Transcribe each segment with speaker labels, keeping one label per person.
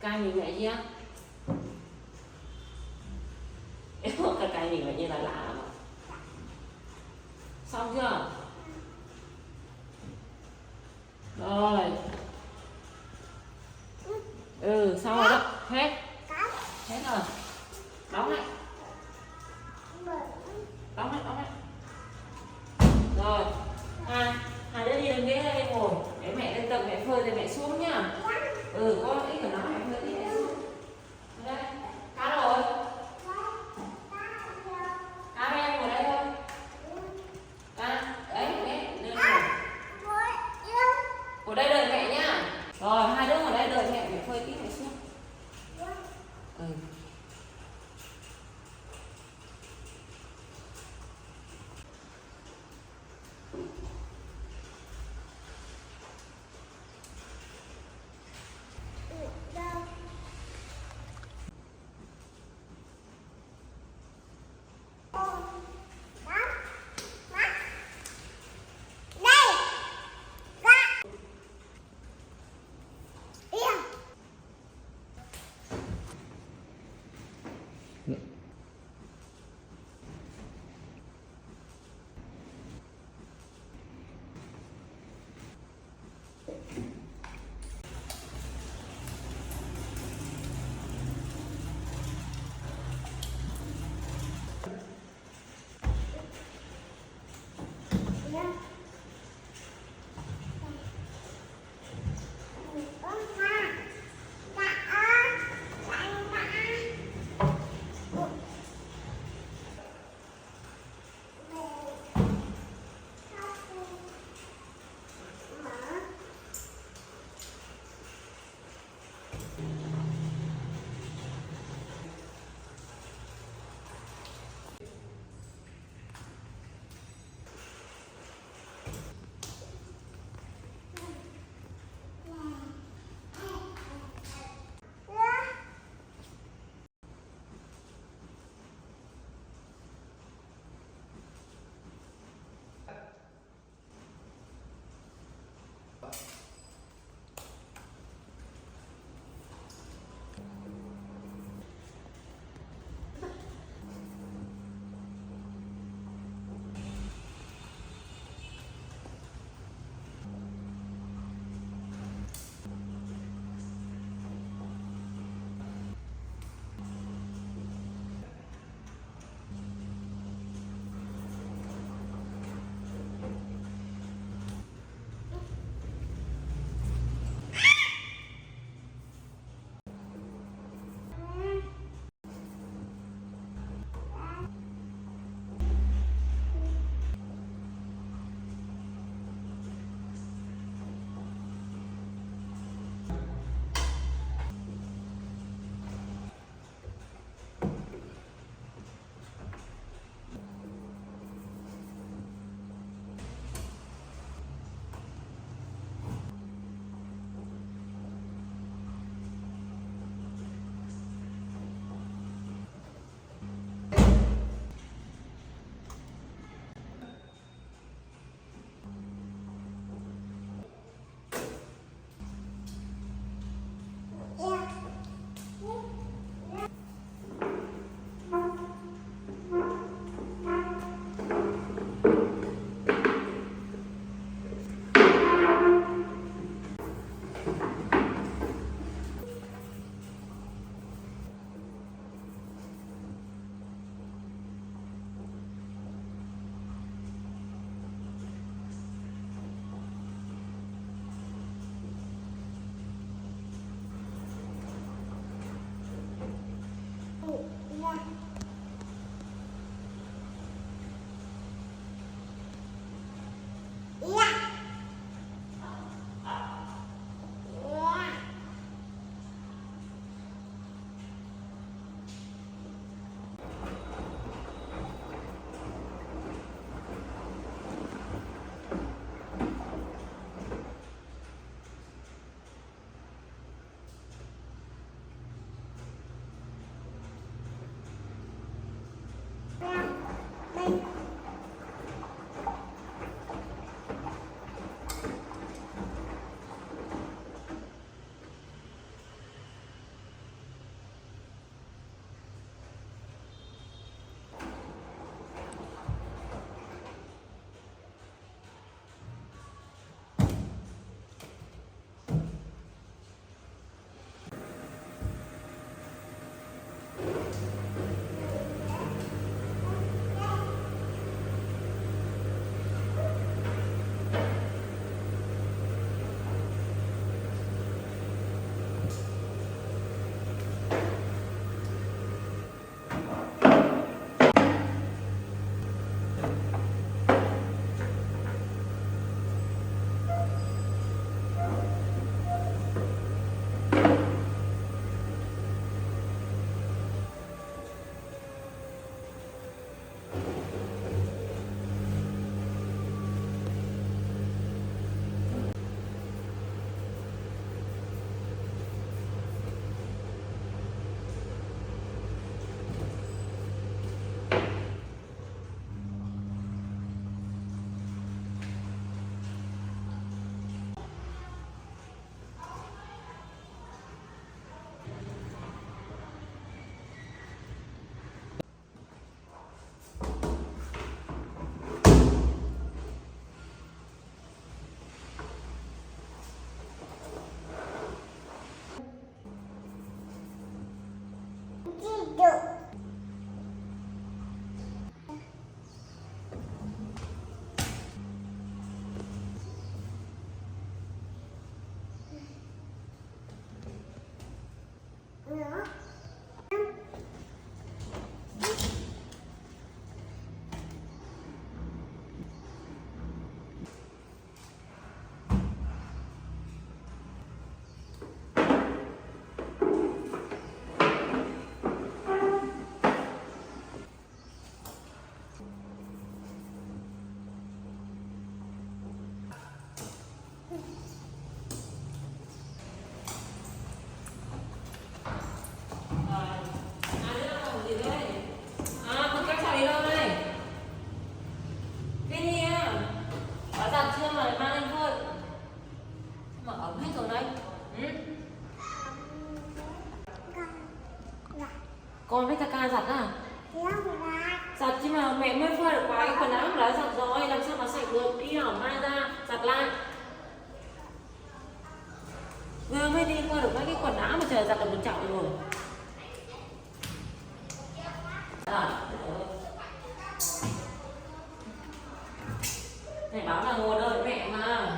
Speaker 1: Cai nhìn mẹ chưa? Cai nhìn mẹ như là lạ mà. Xong chưa? Rồi. Xong rồi đó. Hết. Hết rồi. Đóng lại. Đóng lại. Rồi. Hai đứa đi lên ghế đây ngồi. Để mẹ lên tầng mẹ phơi thì mẹ xuống nhá. Có ít của nó mẹ phơi tí mẹ xuống. Đây. Cá rồi. Cá với em ngồi đây thôi. Cá. Đấy, lên ngồi. Ngồi đây đợi mẹ nhá. Rồi, hai đứa ngồi đây đợi mẹ phơi tí mẹ xuống. Con với Kaka giặt à? Giặt chứ mà mẹ mới phơi được vài cái quần áo đã giặt rồi, làm sao mà sạch được, đi hỏng mai ra giặt lại. Vừa mới đi phơi được mấy cái quần áo mà trời giặt được một chậu rồi. Này báo là ngồi đợi mẹ mà.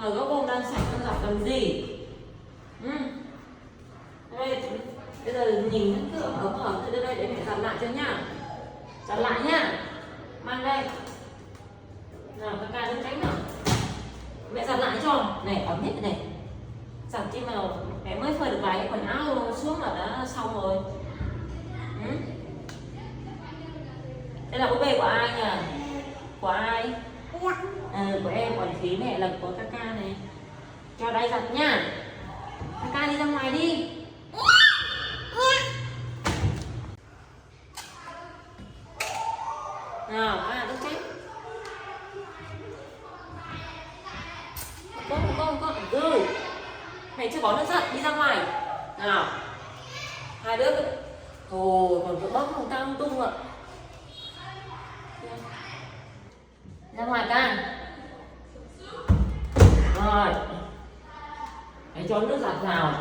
Speaker 1: Ở góc bông đang sạch đang giặt làm gì? Đây, bây giờ nhìn cái cửa ấm từ đây để mẹ giặt lại cho nhá. Giặt lại nhá. Mang đây. Nào Kaka đứng cánh nào. Mẹ giặt lại cho. Này ấm hết này. Giặt chứ mà mẹ mới phơi được vài cái quần áo xuống là đã xong rồi. Đây là búp bê của ai nhỉ? Của ai? Của em, còn Thúy mẹ là của Kaka này. Cho đây giặt nhá. Kaka đi ra ngoài đi. Nào, đứng chết. Con. Mẹ chưa có nước giặt, đi ra ngoài. Nào. Hai đứa. Ồ, còn cứ bốc không tăng tung ạ. Ra ngoài ta. Rồi. Hãy cho nước giặt vào.